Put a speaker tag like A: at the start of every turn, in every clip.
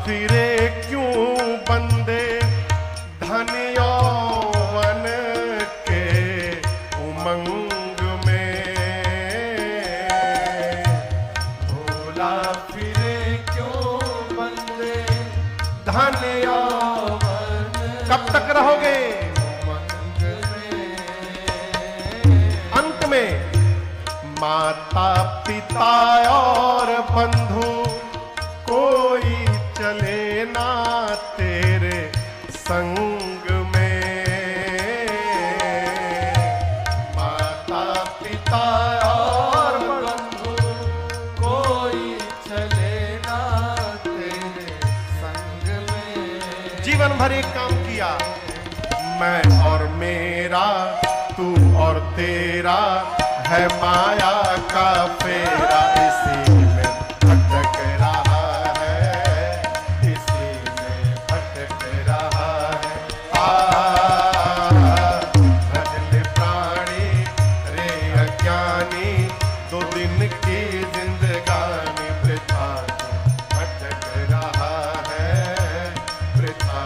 A: फिरे क्यों बंदे धन यौवन के उमंग में।
B: भोला फिरे क्यों बंदे
A: धन
B: यौवन
A: कब तक रहोगे?
B: उमंग में।
A: अंत में माता पिता और बंधु कोई चले ना तेरे संग में।
B: माता पिता और बंधु कोई चले ना तेरे संग में।
A: जीवन भर एक काम किया, मैं और मेरा, तू और तेरा, है माया का फेरा, इसी में भटक रहा है, इसी में भटक रहा है। भजले प्राणी रे अज्ञानी, 2 दिन की जिंदगानी वृथा भटक रहा है, वृथा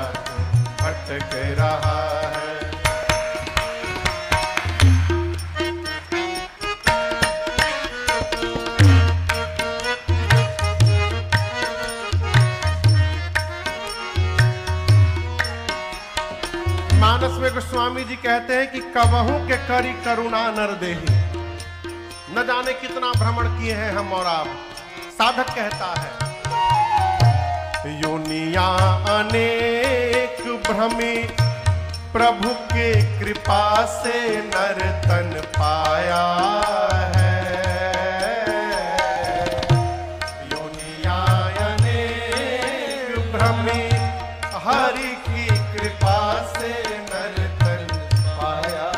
A: भटक रहा है। मानस में गोस्वामी जी कहते हैं कि कबहू के करी करुणा नर देहि। न जाने कितना भ्रमण किए हैं हम और आप। साधक कहता है योनिया अनेक भ्रमी, प्रभु के कृपा से नर तन पाया है। योनिया अनेक भ्रमी, हरि की कृपा से नर तन पाया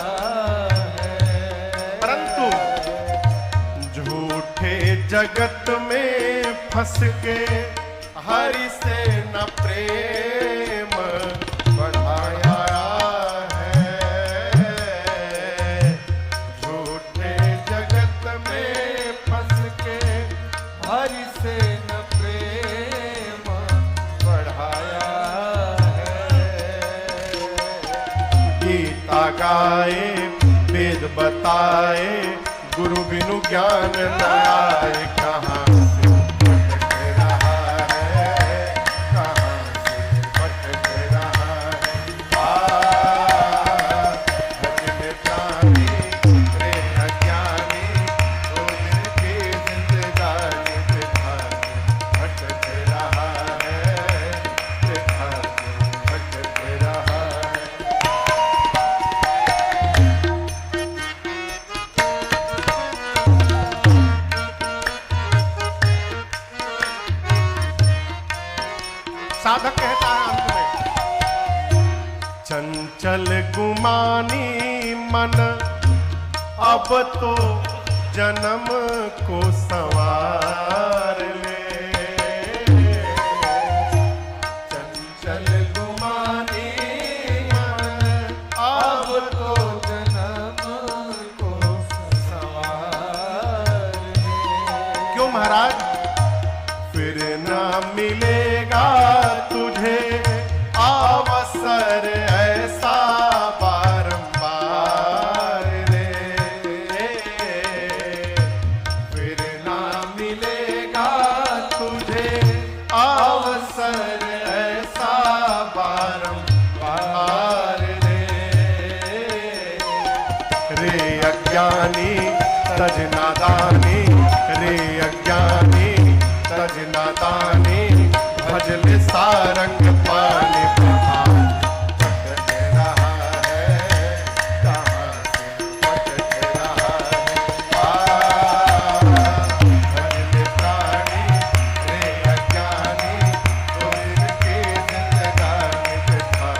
A: है। परंतु झूठे जगत में फंस के हरि से न प्रेम बढ़ाया है। झूठे जगत में फंस के
B: हरि से न प्रेम बढ़ाया है।
A: गीता गाए वेद बताए, गुरु बिनु ज्ञान न आए। कहाँ से भटक रहा है, कहाँ से भटक रहा है। भजन प्राणी रे अज्ञानी, 2 दिन की जिंदगानी वृथा भटक रहा है, वृथा भटक रहा है। साधक कहता है अंत में, चंचल गुमानी मन अब तो जन्म को संवार ले।
B: चंचल गुमानी मन अब तो जन्म को संवार ले।
A: क्यों महाराज? फिर ना मिलेगा तुझे अवसर ऐसा बारंबार रे। फिर ना मिलेगा तुझे अवसर ऐसा बारंबार रे अज्ञानी तज नादानी, रे अज्ञानी तज नादानी, भजले सारंग पानी प्रधान भटक रहा है, कहाँ से भटक रहा है। भजले प्राणी रे अज्ञानी, 2 दिन की जिंदगानी वृथा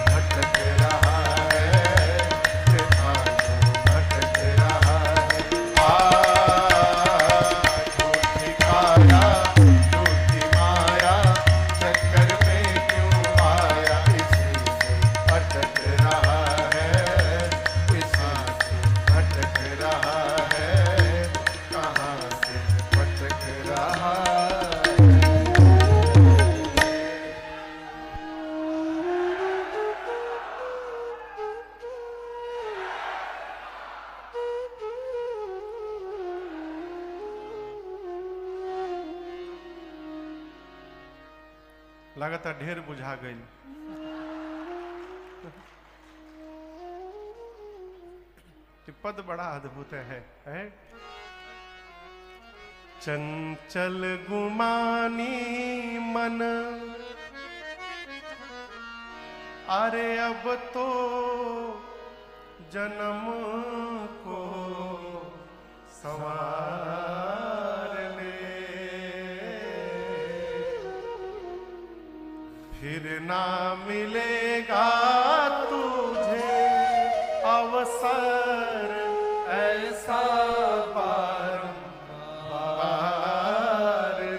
A: भटक रहा है, वृथा भटक रहा है। लगातार ढेर बुझा गई। पद बड़ा अद्भुत है? चंचल गुमानी मन, अरे अब तो जन्म को संवार ले, फिर ना मिलेगा तुझे अवसर ऐसा बारंबार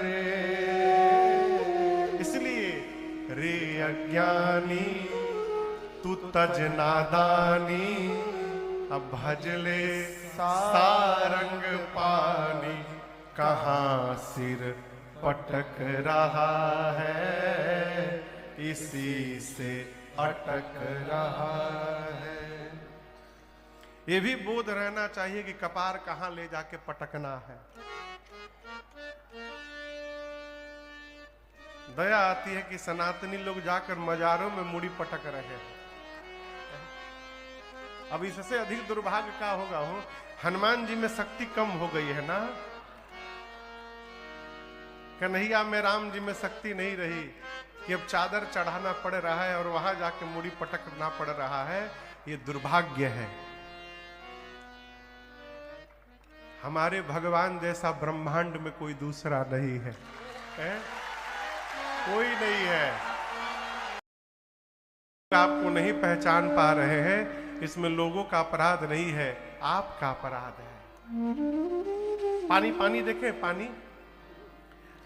A: रे। इसलिए रे अज्ञानी तू तज नादानी, अब भजले सारंग पानी, कहाँ सिर पटक रहा है इसी से अटक रहा है। ये भी बोध रहना चाहिए कि कपार कहां ले जाके पटकना है। दया आती है कि सनातनी लोग जाकर मजारों में मुड़ी पटक रहे हैं। अब इससे अधिक दुर्भाग्य का होगा हो, हनुमान जी में शक्ति कम हो गई है ना, कन्हैया में राम जी में शक्ति नहीं रही कि अब चादर चढ़ाना पड़ रहा है और वहां जाके मुड़ी पटकना पड़ रहा है। ये दुर्भाग्य है। हमारे भगवान जैसा ब्रह्मांड में कोई दूसरा नहीं है, कोई नहीं है। आपको नहीं पहचान पा रहे हैं, इसमें लोगों का अपराध नहीं है, आपका अपराध है। पानी पानी देखे, पानी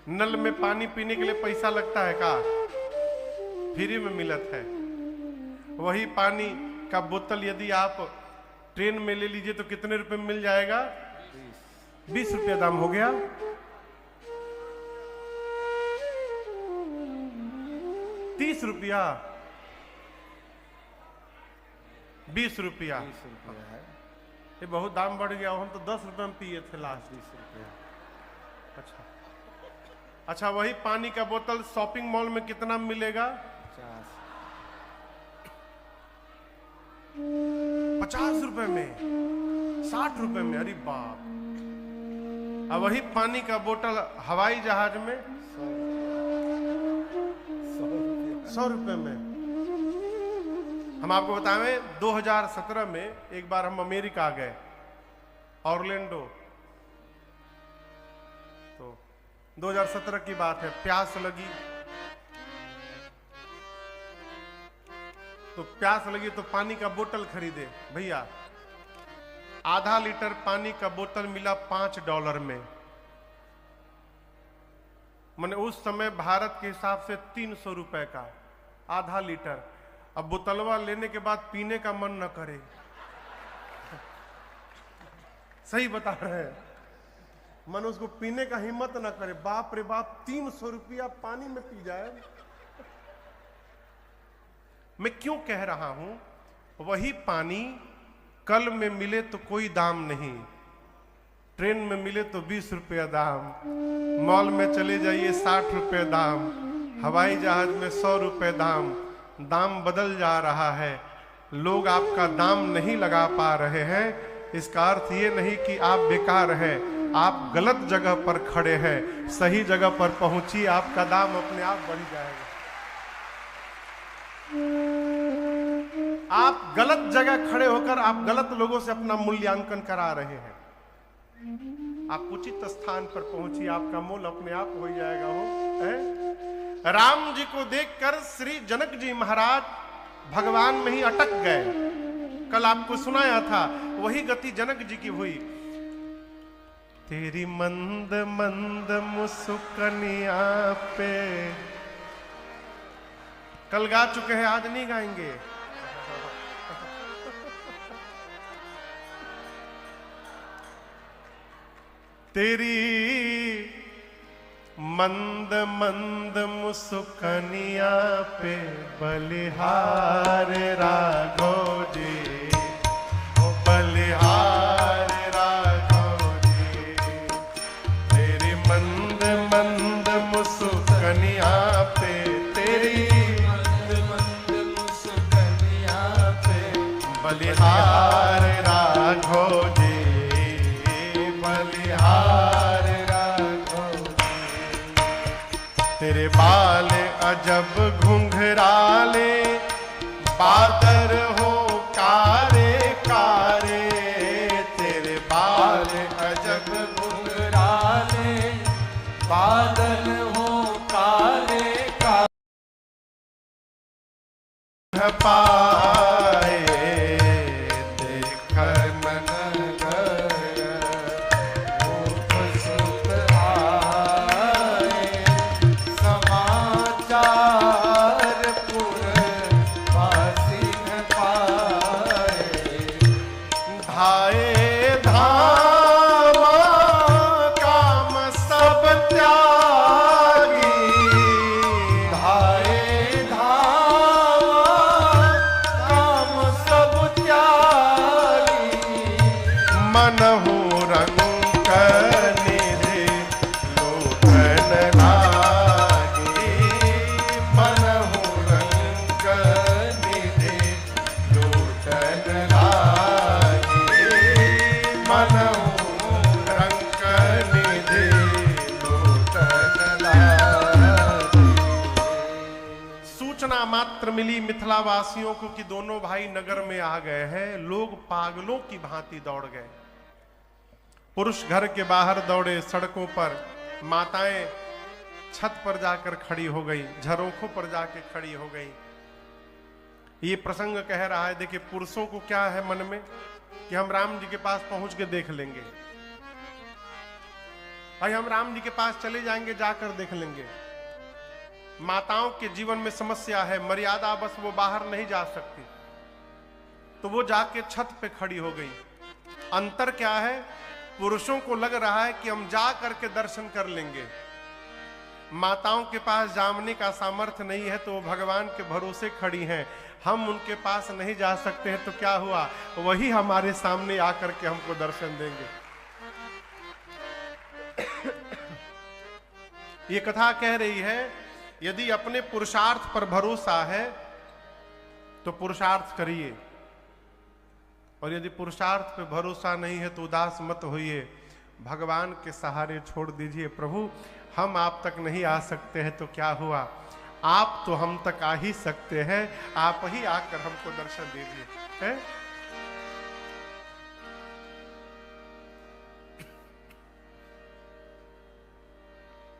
A: नल में पानी पीने के लिए पैसा लगता है का? फ्री में मिलत है। वही पानी का बोतल यदि आप ट्रेन में ले लीजिए तो कितने रुपए में मिल जाएगा? 20 रुपया दाम हो गया। ₹30, 20 रुपया है। ये बहुत दाम बढ़ गया। हम तो 10 रुपए में पिए थे लास्ट। 20 रुपया। अच्छा, वही पानी का बोतल शॉपिंग मॉल में कितना मिलेगा? 50 रुपए में, 60 रुपए में। अरे बाप। अब वही पानी का बोतल हवाई जहाज में 100 रुपए में। हम आपको बताएं 2017 में एक बार हम अमेरिका गए, ऑरलैंडो। तो 2017 की बात है। प्यास लगी तो पानी का बोतल खरीदे। भैया आधा लीटर पानी का बोतल मिला $5 में। मैंने उस समय भारत के हिसाब से 300 रुपए का आधा लीटर। अब बोतलवा लेने के बाद पीने का मन न करे। सही बता रहे हैं, मन उसको पीने का हिम्मत न करे। बाप रे बाप, 300 रुपया पानी में पी जाए। मैं क्यों कह रहा हूं? वही पानी कल में मिले तो कोई दाम नहीं, ट्रेन में मिले तो 20 रुपया दाम, मॉल में चले जाइए 60 रुपये दाम, हवाई जहाज में 100 रुपये दाम। दाम बदल जा रहा है। लोग आपका दाम नहीं लगा पा रहे हैं। इसका अर्थ ये नहीं कि आप बेकार हैं, आप गलत जगह पर खड़े हैं। सही जगह पर पहुंचिए, आपका दाम अपने आप बढ़ जाएगा। आप गलत जगह खड़े होकर आप गलत लोगों से अपना मूल्यांकन करा रहे हैं। आप उचित स्थान पर पहुंचिए, आपका मोल अपने आप हो जाएगा। राम जी को देखकर श्री जनक जी महाराज भगवान में ही अटक गए। कल आपको सुनाया था, वही गति जनक जी की हुई। तेरी मंद मंद मुस्कनिया पे, कल गा चुके हैं, आज नहीं गाएंगे। तेरी मंद मंद मुस्कनिया पे बलिहार राघव जी, ओ बलिहार राघव जी। तेरी मंद मंद मुस्कनिया पे, बलिहार राघो जी,
B: बलिहार राघो जी।
A: तेरे बाल अजब घुंघराले, बादर हो कारे कारे, तेरे बाल अजब
B: घुंघराले, बादल हो काले काले,
A: पाए
B: देखन नगर मुख सुत आए, समाचार पुरवासी न पाए,
A: धाए धामा काम सब त्यागी,
B: धाए धामा काम सब त्यागी,
A: मनहु रंग निधि लोकन लागी, मनहु रंग निधि लोकन लागी, मनहु रंग निधि लोकन लागी। सूचना मात्र मिली मिथिला वासियों को कि दोनों भाई नगर में आ गए हैं। लोग पागलों की भांति दौड़ गए। पुरुष घर के बाहर दौड़े, सड़कों पर माताएं छत पर जाकर खड़ी हो गई, झरोखों पर जाकर खड़ी हो गई। ये प्रसंग कह रहा है, देखिए पुरुषों को क्या है मन में कि हम राम जी के पास पहुंच के देख लेंगे, भाई हम राम जी के पास चले जाएंगे, जाकर देख लेंगे। माताओं के जीवन में समस्या है, मर्यादा बस वो बाहर नहीं जा सकती, तो वो जाके छत पे खड़ी हो गई। अंतर क्या है, पुरुषों को लग रहा है कि हम जा करके दर्शन कर लेंगे, माताओं के पास जाने का सामर्थ्य नहीं है, तो वो भगवान के भरोसे खड़ी हैं, हम उनके पास नहीं जा सकते हैं, तो क्या हुआ, वही हमारे सामने आकर के हमको दर्शन देंगे। ये कथा कह रही है, यदि अपने पुरुषार्थ पर भरोसा है तो पुरुषार्थ करिए, और यदि पुरुषार्थ पे भरोसा नहीं है तो उदास मत होइए, भगवान के सहारे छोड़ दीजिए। प्रभु हम आप तक नहीं आ सकते हैं तो क्या हुआ, आप तो हम तक आ ही सकते हैं, आप ही आकर हमको दर्शन दीजिए, है?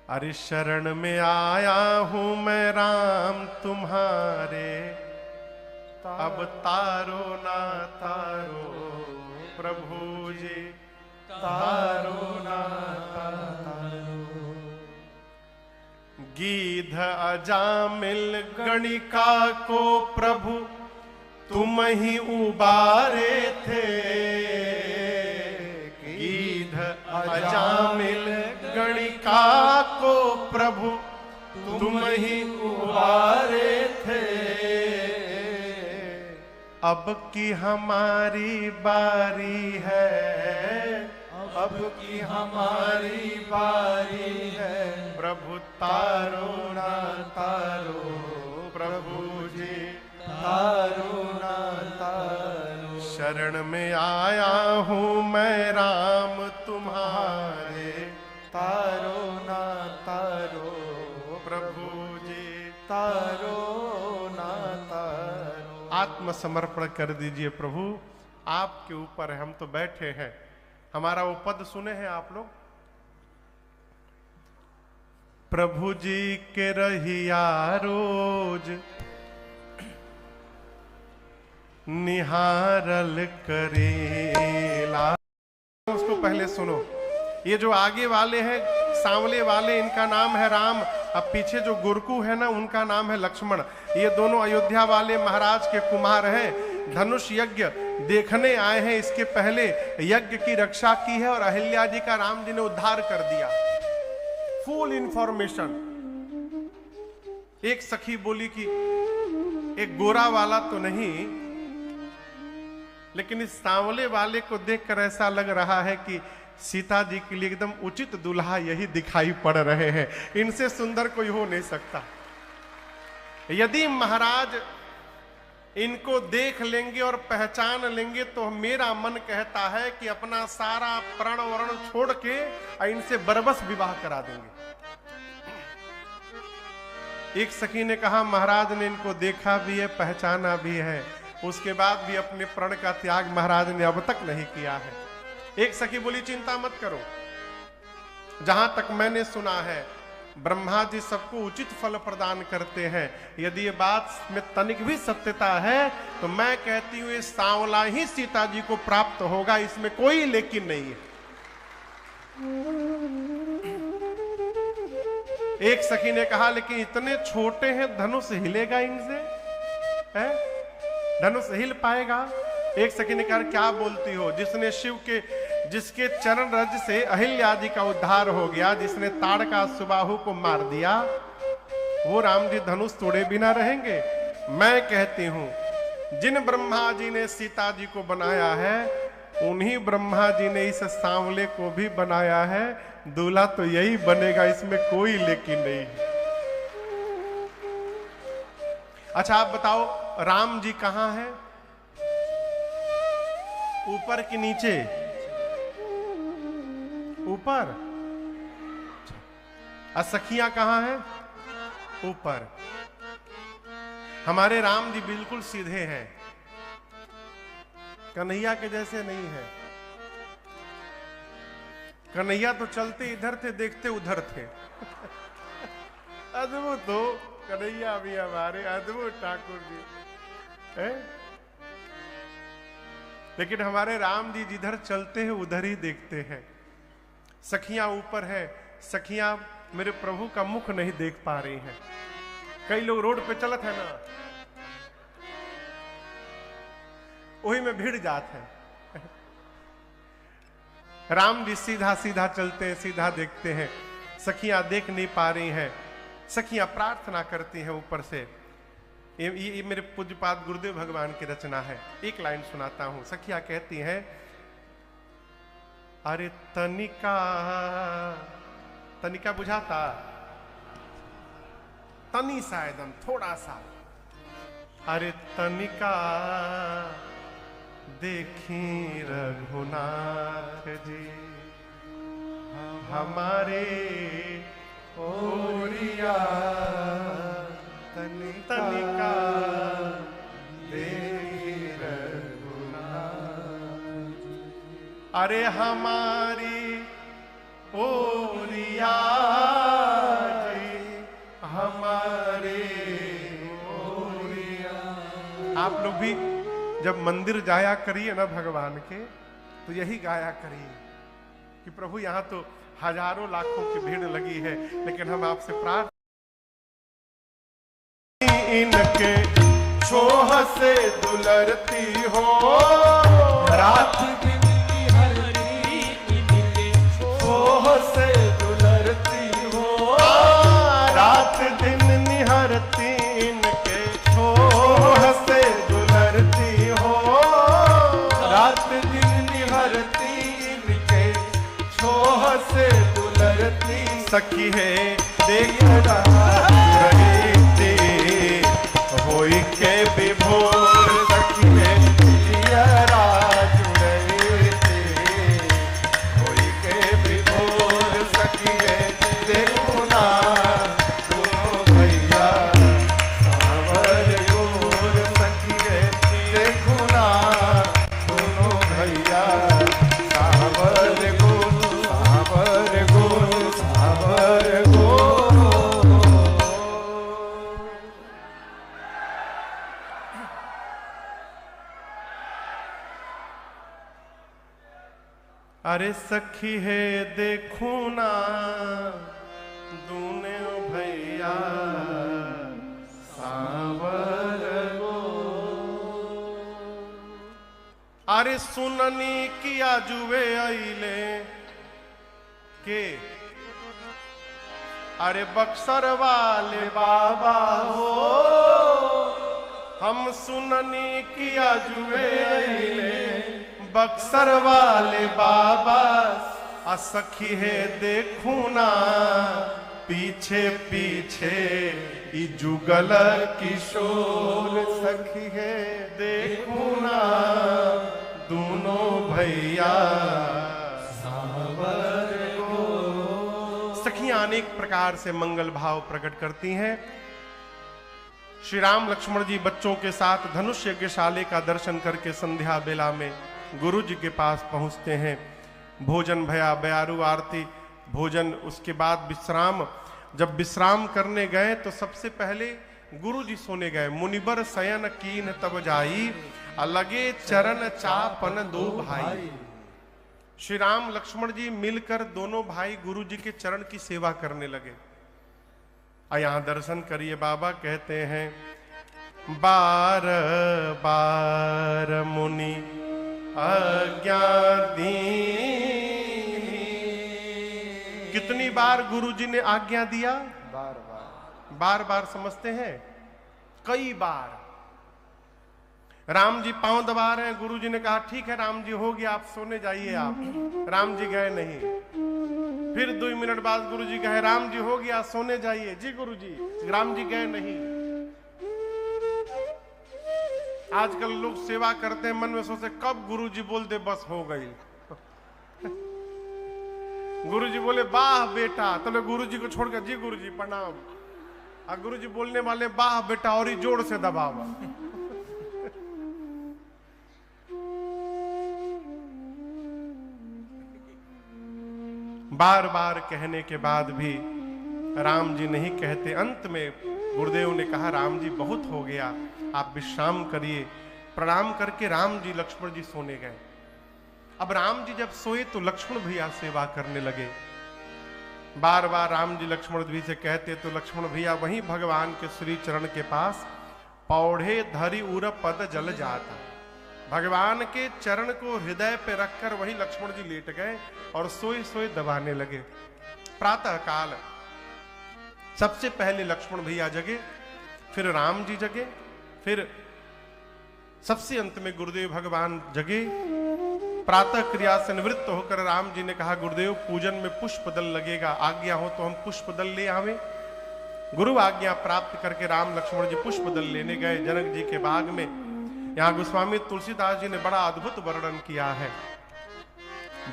A: अरे शरण में आया हूं मैं राम तुम्हारे, अब तारो ना तारो प्रभु जी,
B: तारो ना तारो।
A: गीध अजामिल गणिका को प्रभु तुम ही उबारे थे, गीध अजामिल गणिका को प्रभु तुम ही उबारे थे, अब की हमारी बारी है,
B: अब की हमारी बारी है,
A: प्रभु
B: तारो ना तारो
A: प्रभु जी,
B: तारो ना तारो।
A: शरण में आया हूं मैं राम तुम्हारे,
B: तारो ना तारो
A: प्रभु जी,
B: तारो ना तारो।
A: आत्मसमर्पण कर दीजिए प्रभु, आपके ऊपर है, हम तो बैठे हैं। हमारा वो पद सुने हैं आप लोग, प्रभु जी के रहिया रोज निहारल करेला। उसको पहले सुनो, ये जो आगे वाले हैं सांवले वाले, इनका नाम है राम, अब पीछे जो गुरकू है ना, उनका नाम है लक्ष्मण। ये दोनों अयोध्या वाले महाराज के कुमार हैं, धनुष यज्ञ देखने आए हैं, इसके पहले यज्ञ की रक्षा की है और अहिल्या जी का राम जी ने उद्धार कर दिया। Full information. एक सखी बोली कि एक गोरा वाला तो नहीं, लेकिन इस सांवले वाले को देखकर ऐसा लग रहा है कि सीता जी के लिए एकदम उचित दूल्हा यही दिखाई पड़ रहे हैं, इनसे सुंदर कोई हो नहीं सकता। यदि महाराज इनको देख लेंगे और पहचान लेंगे तो मेरा मन कहता है कि अपना सारा प्रण वर्ण छोड़ के इनसे बरबस विवाह करा देंगे। एक सखी ने कहा महाराज ने इनको देखा भी है, पहचाना भी है, उसके बाद भी अपने प्रण का त्याग महाराज ने अब तक नहीं किया है। एक सखी बोली चिंता मत करो, जहां तक मैंने सुना है ब्रह्मा जी सबको उचित फल प्रदान करते हैं। यदि ये बात में तनिक भी सत्यता है तो मैं कहती हूं ये सांवला ही सीता जी को प्राप्त होगा, इसमें कोई लेकिन नहीं है। एक सखी ने कहा लेकिन इतने छोटे हैं, धनुष हिलेगा इनसे? है धनुष हिल पाएगा? एक सखी ने कहा क्या बोलती हो, जिसके चरण रज से अहिल्या जी का उद्धार हो गया, जिसने ताड़का सुबाहु को मार दिया, वो राम जी धनुष तोड़े बिना रहेंगे? मैं कहती हूं जिन ब्रह्मा जी ने सीता जी को बनाया है उन्हीं ब्रह्मा जी ने इस सांवले को भी बनाया है। दूल्हा तो यही बनेगा, इसमें कोई लेकिन नहीं। अच्छा आप बताओ राम जी कहां हैं? ऊपर कि नीचे? ऊपर। सखियां कहां हैं? ऊपर। हमारे राम जी बिल्कुल सीधे हैं, कन्हैया के जैसे नहीं है। कन्हैया तो चलते इधर थे, देखते उधर थे। अद्भुत हो कन्हैया भी हमारे, अद्भुत ठाकुर जी है। लेकिन हमारे राम जी जिधर चलते हैं उधर ही देखते हैं। सखियां ऊपर है, सखियां मेरे प्रभु का मुख नहीं देख पा रही हैं। कई लोग रोड पे चलत है ना, वही में भीड़ जात है। राम जी सीधा सीधा चलते हैं, सीधा देखते हैं, सखियां देख नहीं पा रही हैं। सखियां प्रार्थना करती हैं ऊपर से। ये मेरे पूज्यपाद गुरुदेव भगवान की रचना है। एक लाइन सुनाता हूं। सखियां कहती हैं अरे तनिका, तनिका बुझाता, तनी सा एकदम थोड़ा सा, अरे तनिका देखी रघुनाथ जी हमारे ओरिया, तनिका देखी रघुनाथ, अरे हमारी ओरिया जी हमारे ओरिया। आप लोग भी जब मंदिर जाया करिए ना भगवान के, तो यही गाया करिए कि प्रभु यहां तो हजारों लाखों की भीड़ लगी है, लेकिन हम आपसे प्रार्थना इनके छोह से दुलरती हो, रात दिन निहरती इनके छोह से दुलरती हो, रात दिन निहरती इनके छोह से दुलरती हो, रात दिन निहरती इनके छोह से दुलरती। सखी है देख रही थी होई के विभोर, सखी है जियरा जुड़ई थी होई के विभोर, सखी है देखो ना दोनों भैया सावर गोर, सखी है देखो ना दोनों भैया सावर गोर, सावर गोर, सावर गोर। अरे सखी है देखो ना दूने भैया सावर गोर। अरे सुननी किया जुए अइले के, अरे बक्सर वाले बाबा हो, हम सुननी किया जुए अइले बक्सर वाले बाबा। सखी है देखू ना पीछे पीछे ई जुगल किशोर
B: सखी है
A: देखूं ना दोनों भैया
B: सावर को।
A: सखियां अनेक प्रकार से मंगल भाव प्रकट करती हैं। श्री राम लक्ष्मण जी बच्चों के साथ धनुष यज्ञशाले का दर्शन करके संध्या बेला में गुरु जी के पास पहुंचते हैं। भोजन भया, बयारू आरती, भोजन, उसके बाद विश्राम। जब विश्राम करने गए तो सबसे पहले गुरु जी सोने गए। मुनिबर शयन कीन तब जाई, अलगे चरण चापन दो भाई। श्री राम लक्ष्मण जी मिलकर दोनों भाई गुरु जी के चरण की सेवा करने लगे। यहां दर्शन करिए, बाबा कहते हैं बार बार मुनि आज्ञा दीनी। कितनी बार गुरु जी ने आज्ञा दिया?
B: बार बार।
A: बार बार समझते हैं, कई बार। राम जी पांव दबा रहे हैं, गुरु जी ने कहा ठीक है राम जी हो गया, आप सोने जाइए आप। राम जी गए नहीं। फिर 2 मिनट बाद गुरु जी कहे राम जी हो गया सोने जाइए। जी गुरु जी। राम जी गए नहीं। आजकल लोग सेवा करते हैं, मन में सोचते कब गुरु जी बोल दे बस हो गई। गुरु जी बोले वाह बेटा, तो गुरु जी को छोड़कर जी गुरु जी प्रणाम। और गुरु जी बोलने वाले वाह बेटा और ही जोर से दबावा। बार बार कहने के बाद भी राम जी नहीं कहते। अंत में गुरुदेव ने कहा राम जी बहुत हो गया, आप विश्राम करिए। प्रणाम करके राम जी लक्ष्मण जी सोने गए। अब राम जी जब सोए तो लक्ष्मण भैया सेवा करने लगे। बार बार राम जी लक्ष्मण जी से कहते तो लक्ष्मण भैया वहीं भगवान के श्री चरण के पास पौड़े धरी उर पद जल जाता। भगवान के चरण को हृदय पे रखकर वहीं लक्ष्मण जी लेट गए और सोए सोए दबाने लगे। प्रातः काल सबसे पहले लक्ष्मण भैया जगे, फिर राम जी जगे, फिर सबसे अंत में गुरुदेव भगवान जगे। प्रातः क्रिया से निवृत्त होकर राम जी ने कहा गुरुदेव पूजन में पुष्प दल लगेगा, आज्ञा हो तो हम पुष्प दल ले आवे। गुरु आज्ञा प्राप्त करके राम लक्ष्मण जी पुष्प दल लेने गए जनक जी के बाग में। यहाँ गोस्वामी तुलसीदास जी ने बड़ा अद्भुत वर्णन किया है।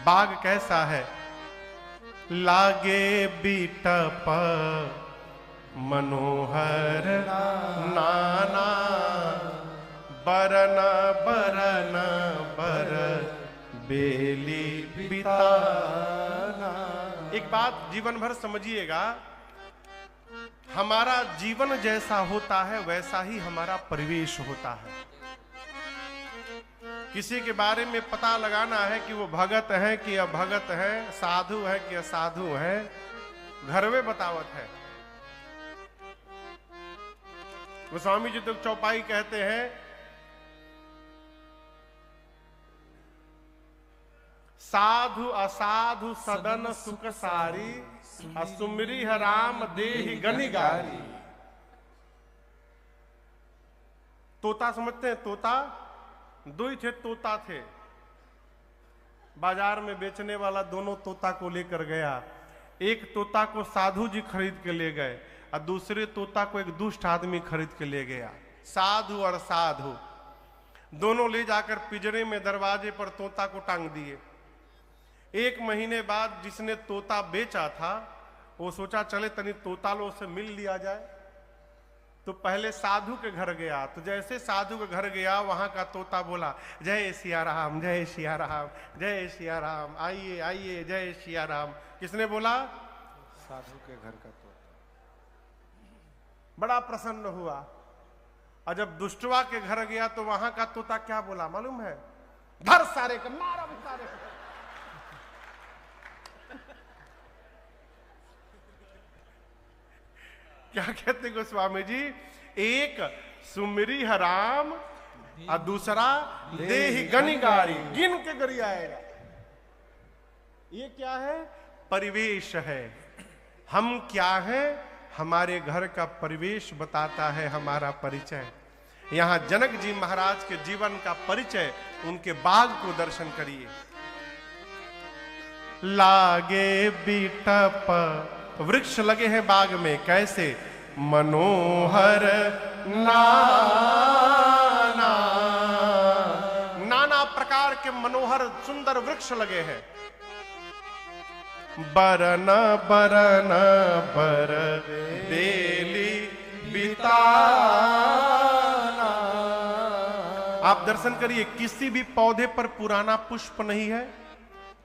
A: बाग कैसा है? लागे बीटप मनोहर नाना, बरन बरन बर बेली बिताना। एक बात जीवन भर समझिएगा, हमारा जीवन जैसा होता है वैसा ही हमारा परिवेश होता है। किसी के बारे में पता लगाना है कि वो भगत है कि अभगत है, साधु है कि असाधु है, घर में बतावत है। गोस्वामी जी तो चौपाई कहते हैं साधु असाधु सदन सुख सारी, असुमरी राम देहि गनिगारी। तोता समझते हैं? तोता दो ही थे, तोता थे। बाजार में बेचने वाला दोनों तोता को लेकर गया। एक तोता को साधु जी खरीद के ले गए और दूसरे तोता को एक दुष्ट आदमी खरीद के ले गया। साधु और साधु दोनों ले जाकर पिंजरे में दरवाजे पर तोता को टांग दिए। 1 महीने बाद जिसने तोता बेचा था वो सोचा चले तनी तोता लो से मिल लिया जाए, तो पहले साधु के घर गया। तो जैसे साधु के घर गया वहां का तोता बोला जय सिया राम, जय सिया राम, जय सिया राम, आइए आइए, जय सिया राम। किसने बोला?
B: साधु के घर का तोता।
A: बड़ा प्रसन्न हुआ। और जब दुष्टवा के घर गया तो वहां का तोता क्या बोला मालूम है? धर सारे का, मारा सारे का। क्या कहते गोस्वामी जी? एक सुमिरी हराम और दूसरा देहि गनिगारी, गिन के गरी आएगा। ये क्या है? परिवेश है। हम क्या है? हमारे घर का परिवेश बताता है हमारा परिचय। यहां जनक जी महाराज के जीवन का परिचय, उनके बाग को दर्शन करिए। लागे बीटप वृक्ष लगे हैं बाग में, कैसे? मनोहर नाना, नाना प्रकार के मनोहर सुंदर वृक्ष लगे हैं। बरन बरन बर बेली बिताना। आप दर्शन करिए, किसी भी पौधे पर पुराना पुष्प नहीं है,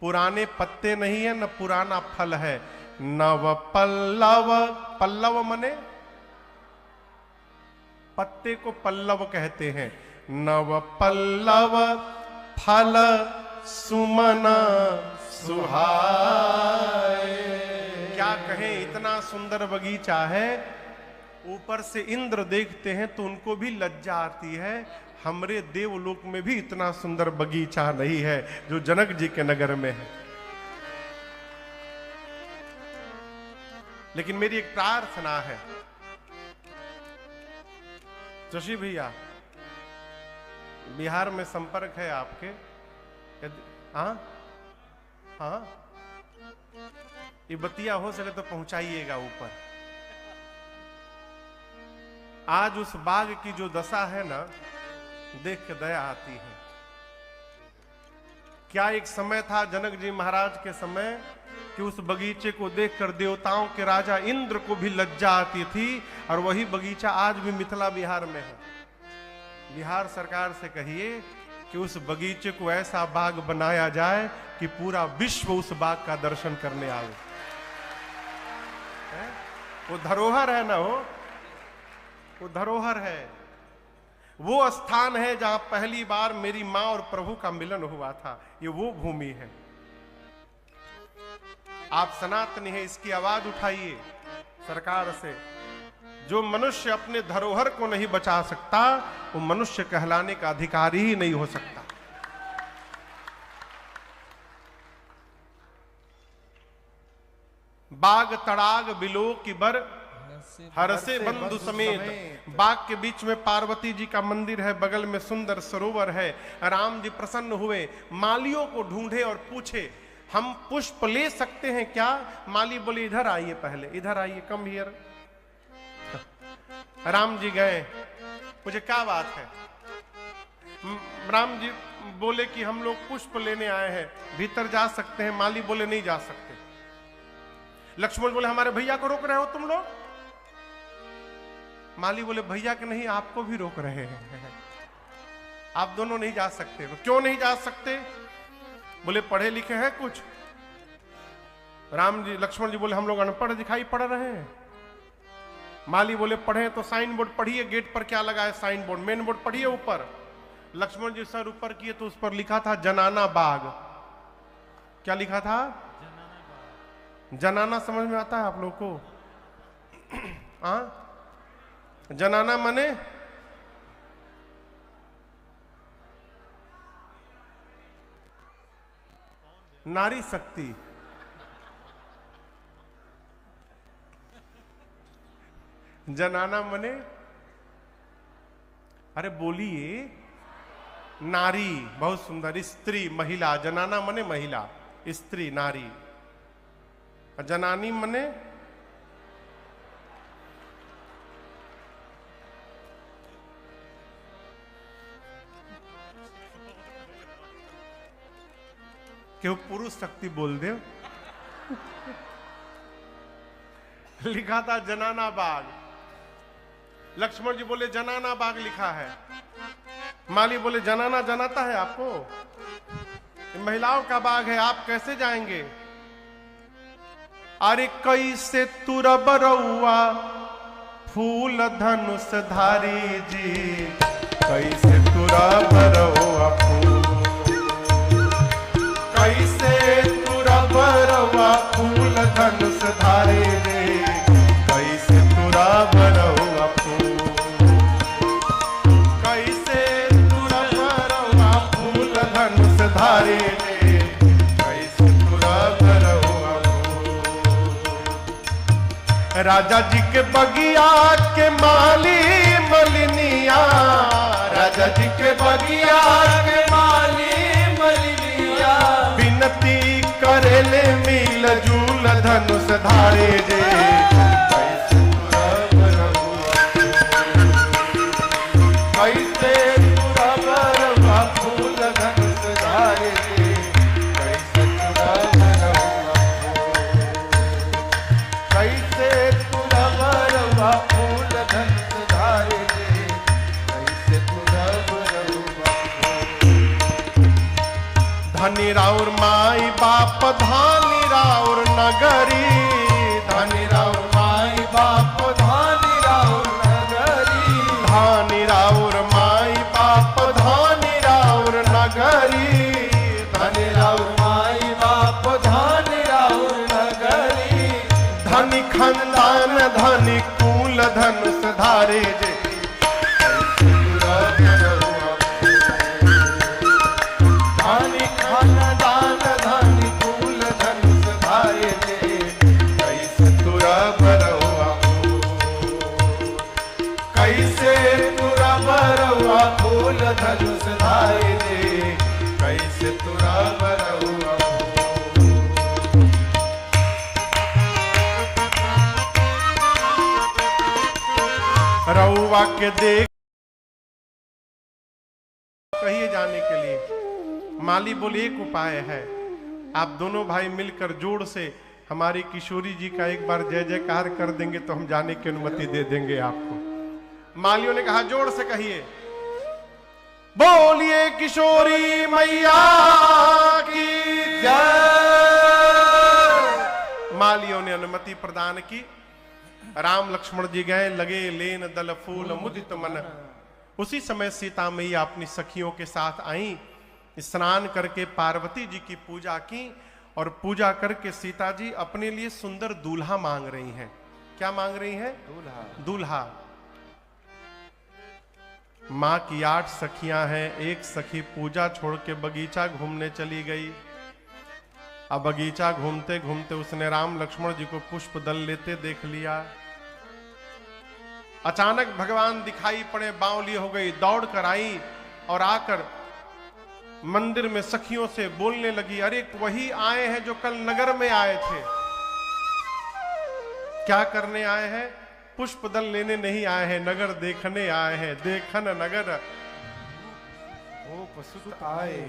A: पुराने पत्ते नहीं है, न पुराना फल है। नव पल्लव, पल्लव मने पत्ते को पल्लव कहते हैं। नव पल्लव फल सुमन सुहाए। क्या कहें, इतना सुंदर बगीचा है। ऊपर से इंद्र देखते हैं तो उनको भी लज्जा आती है, हमरे देवलोक में भी इतना सुंदर बगीचा नहीं है जो जनक जी के नगर में है। लेकिन मेरी एक प्रार्थना है, जोशी भैया, बिहार में संपर्क है आपके? हाँ हाँ, ये बतिया हो सके तो पहुंचाइएगा ऊपर। आज उस बाग की जो दशा है ना, देख के दया आती है। क्या एक समय था जनक जी महाराज के समय कि उस बगीचे को देखकर देवताओं के राजा इंद्र को भी लज्जा आती थी, और वही बगीचा आज भी मिथिला बिहार में है। बिहार सरकार से कहिए कि उस बगीचे को ऐसा बाग बनाया जाए कि पूरा विश्व उस बाग का दर्शन करने आए। वो धरोहर है ना, वो धरोहर है। वो स्थान है जहां पहली बार मेरी मां और प्रभु का मिलन हुआ था। ये वो भूमि है। आप सनातनी है, इसकी आवाज उठाइए सरकार से। जो मनुष्य अपने धरोहर को नहीं बचा सकता, वो मनुष्य कहलाने का अधिकारी ही नहीं हो सकता। बाग तड़ाग बिलो की बर हरसे बंधु समेत। बाग के बीच में पार्वती जी का मंदिर है, बगल में सुंदर सरोवर है। राम जी प्रसन्न हुए, मालियों को ढूंढे और पूछे, हम पुष्प ले सकते हैं क्या? माली बोले, इधर आइए, पहले इधर आइए, कम हियर। राम जी गए, मुझे क्या बात है? राम जी बोले कि हम लोग पुष्प लेने आए हैं, भीतर जा सकते हैं? माली बोले, नहीं जा सकते। लक्ष्मण बोले, हमारे भैया को रोक रहे हो तुम लोग? माली बोले, भैया के नहीं, आपको भी रोक रहे हैं, आप दोनों नहीं जा सकते। तो क्यों नहीं जा सकते? बोले, पढ़े लिखे हैं कुछ? राम जी, लक्ष्मण जी बोले, हम लोग अनपढ़ दिखाई पड़ रहे हैं। माली बोले, पढ़े तो साइन बोर्ड पढ़िए, गेट पर क्या लगा है साइन बोर्ड, मेन बोर्ड पढ़िए ऊपर। लक्ष्मण जी सर ऊपर किए तो उस पर लिखा था जनाना बाग। क्या लिखा था? जनाना समझ में आता है आप लोग को? हाँ, जनाना मने नारी शक्ति। जनाना मने, अरे बोलिए, नारी, बहुत सुंदर, स्त्री, महिला। जनाना मने महिला, स्त्री, नारी। जनानी मने क्यों पुरुष शक्ति बोल दे। लिखा था जनाना बाग। लक्ष्मण जी बोले, जनाना बाग लिखा है। माली बोले, जनाना जनाता है आपको? महिलाओं का बाग है, आप कैसे जाएंगे? अरे कैसे तुरब रउआ फूल धनुष धारी जी, कैसे तुरब रउआ फूल, कैसे तुरब रउआ फूल धनुष धारी रे, कैसे तुरब रउआ फूल, कैसे तुरब रउआ फूल धनुष धारी रे, कैसे तुरब रउआ फूल। राजा जी के बगिया के माली मलिनिया, राजा जी के बगिया के माली मलिनिया, विनती करेले मिल जूल धनुष धारे जे कैसे तुरब रहुआ
B: कैसे तुरब रहुआ फूल धनुष धारे जे कैसे तुरब रहुआ कैसे तुरब रहुआ फूल धनुष धारे जे कैसे तुरब रहुआ
A: धनी राउर माई बाप धानी राउर नगरी
B: धनी राउर माई बाप धानी राउर नगरी
A: धानी राउर माई बाप धानी राउर नगरी
B: धनी राउर माई बाप धानी राउर नगरी
A: धनी खानदान धनी कुल धनुष धारे जे
B: धानी खानदान धानी कुल धनुष धारे जे कैसे तुरब रहुआ कैसे तुरब रहुआ फूल धनुष धारे जे कैसे तुरब रहुआ
A: रउआ के देख कहिए जाने के लिए माली बोले एक उपाय है, आप दोनों भाई मिलकर जोड़ से हमारी किशोरी जी का एक बार जय जयकार कर देंगे तो हम जाने की अनुमति दे देंगे आपको। मालियों ने कहा जोड़ से कहिए, बोलिए किशोरी मैया की जय। मालियों ने अनुमति प्रदान की। राम लक्ष्मण जी गए, लगे लेन दल फूल मुदित मन। उसी समय सीता मैया अपनी सखियों के साथ आई, स्नान करके पार्वती जी की पूजा की और पूजा करके सीता जी अपने लिए सुंदर दूल्हा मांग रही हैं। क्या मांग रही हैं?
B: दूल्हा।
A: दूल्हा। मां की 8 सखियां हैं, एक सखी पूजा छोड़ के बगीचा घूमने चली गई। अब बगीचा घूमते घूमते उसने राम लक्ष्मण जी को पुष्प दल लेते देख लिया। अचानक भगवान दिखाई पड़े, बावली हो गई, दौड़ कर आई और आकर मंदिर में सखियों से बोलने लगी, अरे वही आए हैं जो कल नगर में आए थे। क्या करने आए हैं? पुष्प दल लेने नहीं आए हैं, नगर देखने आए हैं। देखन नगर
B: ओ पसुत आए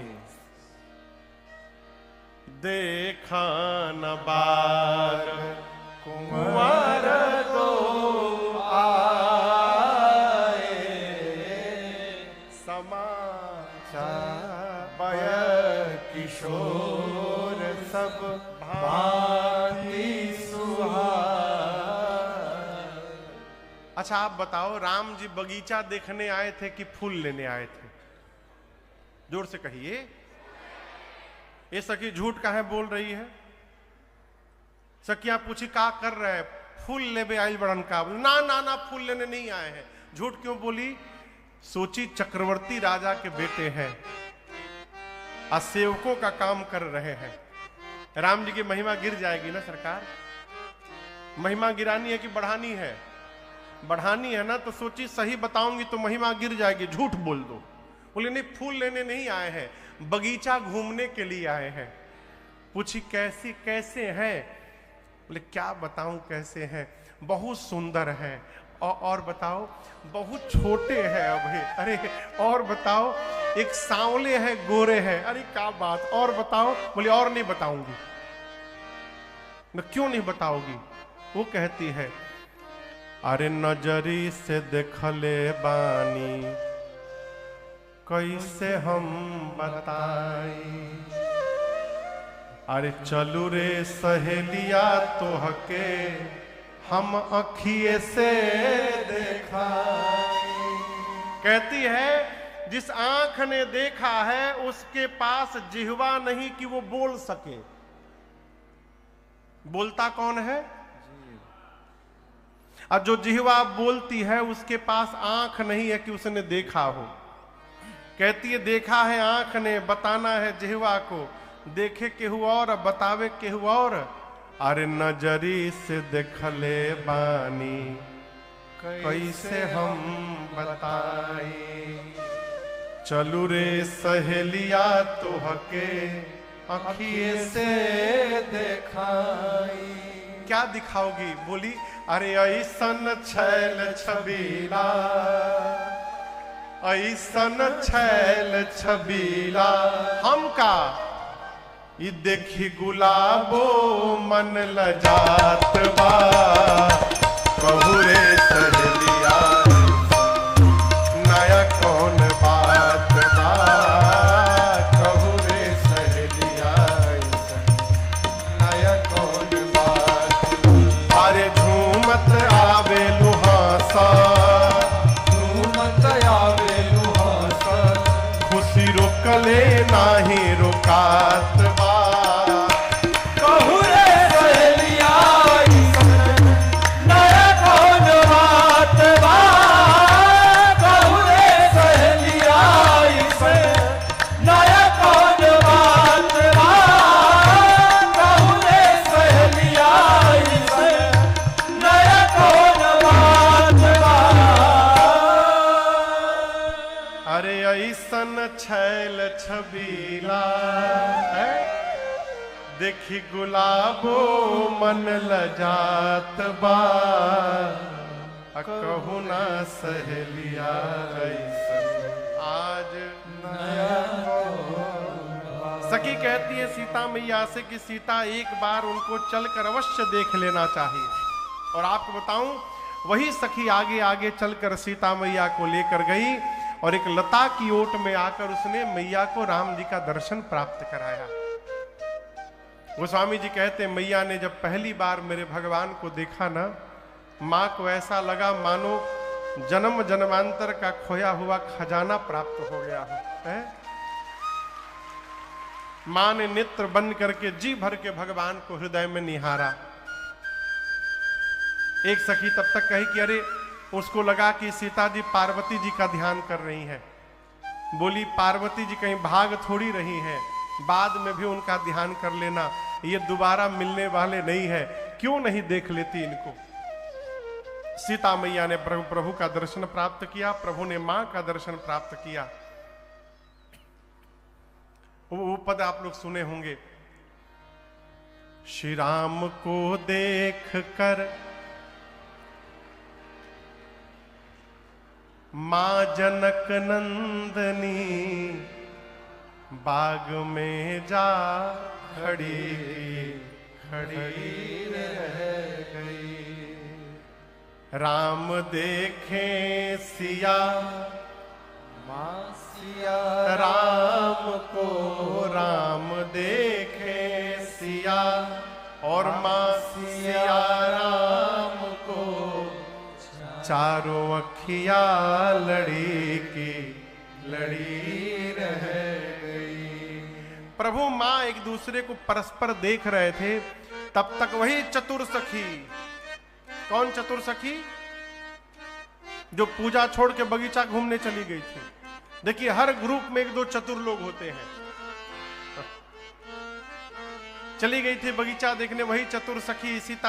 A: देखन बार
B: कुंवर दो आए समाचार पय किशोर सब भांति सुहाए।
A: अच्छा आप बताओ, राम जी बगीचा देखने आए थे कि फूल लेने आए थे? जोर से कहिए। ये सखी झूठ काहे बोल रही है? सखियां पूछी का कर रहे हैं? फूल लेबे आइल बड़न का। ना ना ना, फूल लेने नहीं आए हैं। झूठ क्यों बोली? सोची चक्रवर्ती राजा के बेटे हैं, सेवकों का काम कर रहे हैं। राम जी की महिमा गिर जाएगी ना सरकार। महिमा गिरानी है कि बढ़ानी है? बढ़ानी है ना, तो सोची सही बताऊंगी तो महिमा गिर जाएगी, झूठ बोल दो। बोले नहीं, फूल लेने नहीं आए हैं, बगीचा घूमने के लिए आए हैं। पूछी कैसी कैसे हैं? बोले क्या बताऊं कैसे हैं, बहुत सुंदर हैं। और बताओ? बहुत छोटे हैं अभी। अरे और बताओ? एक सांवले हैं, गोरे हैं। अरे क्या बात, और बताओ? बोले और नहीं बताऊंगी। क्यों नहीं बताओगी? वो कहती है, अरे नजरी से देखले बानी, कैसे हम बताई। अरे चलू रे सहेलिया तोहके हम अखिए से देखा। कहती है जिस आंख ने देखा है उसके पास जिह्वा नहीं कि वो बोल सके। बोलता कौन है? और जो जिह्वा बोलती है उसके पास आंख नहीं है कि उसने देखा हो। कहती है देखा है आंख ने, बताना है जिह्वा को। देखे केहू और, बतावे केहू और। अरे नजरी से देखले बानी, कैसे हम बताई। चलू रे सहेलिया तोहके अखिए से देखाई। क्या दिखाओगी? बोली अरे ऐसन छैल छबीला, ऐसन छैल छबीला हमका ई देखी गुलाबो मन लजात बा, कहू रे सहेलिया नया कौन बात बा, कहू रे सहेलिया नया कौन बात। अरे झूमत आवे लुहासा,
B: झूमत आवे लुहासा,
A: खुशी रोकले नाही रुकात बा,
B: कहू रे सहेलिया नया कौन बात बा, कहू रे सहेलिया नया कौन बात बा, कहू रे सहेलिया नया कौन बात बा।
A: अरे ऐसन छैल छबीला है, देखी गुलाबो मन लजात बा, कहू ना सहेलिया ऐसन आज नया। सखी कहती है सीता मैया से कि सीता एक बार उनको चलकर अवश्य देख लेना चाहिए। और आपको बताऊं वही सखी आगे आगे चलकर सीता मैया को लेकर गई और एक लता की ओट में आकर उसने मैया को राम जी का दर्शन प्राप्त कराया। गोस्वामी जी कहते मैया ने जब पहली बार मेरे भगवान को देखा ना, मां को ऐसा लगा मानो जन्म जन्मांतर का खोया हुआ खजाना प्राप्त हो गया हो। है? मां ने नेत्र बंद करके जी भर के भगवान को हृदय में निहारा। एक सखी तब तक कही कि अरे, उसको लगा कि सीता जी पार्वती जी का ध्यान कर रही हैं। बोली पार्वती जी कहीं भाग थोड़ी रही हैं, बाद में भी उनका ध्यान कर लेना, ये दोबारा मिलने वाले नहीं है, क्यों नहीं देख लेती इनको। सीता मैया ने प्रभु का दर्शन प्राप्त किया, प्रभु ने मां का दर्शन प्राप्त किया। वो पद आप लोग सुने होंगे, श्री राम को देख कर मां जनक नंदनी बाग में जा खड़ी खड़ी रह गई। राम देखे सिया
B: मां सिया
A: राम को, राम देखे सिया और मां सिया राम को, चारों अखिया लड़ी की लड़ी रह गई। प्रभु मां एक दूसरे को परस्पर देख रहे थे, तब तक वही चतुर सखी, कौन चतुर सखी? जो पूजा छोड़ के बगीचा घूमने चली गई थी। देखिए हर ग्रुप में एक दो चतुर लोग होते हैं। चली गई थी बगीचा देखने, वही चतुर सखी सीता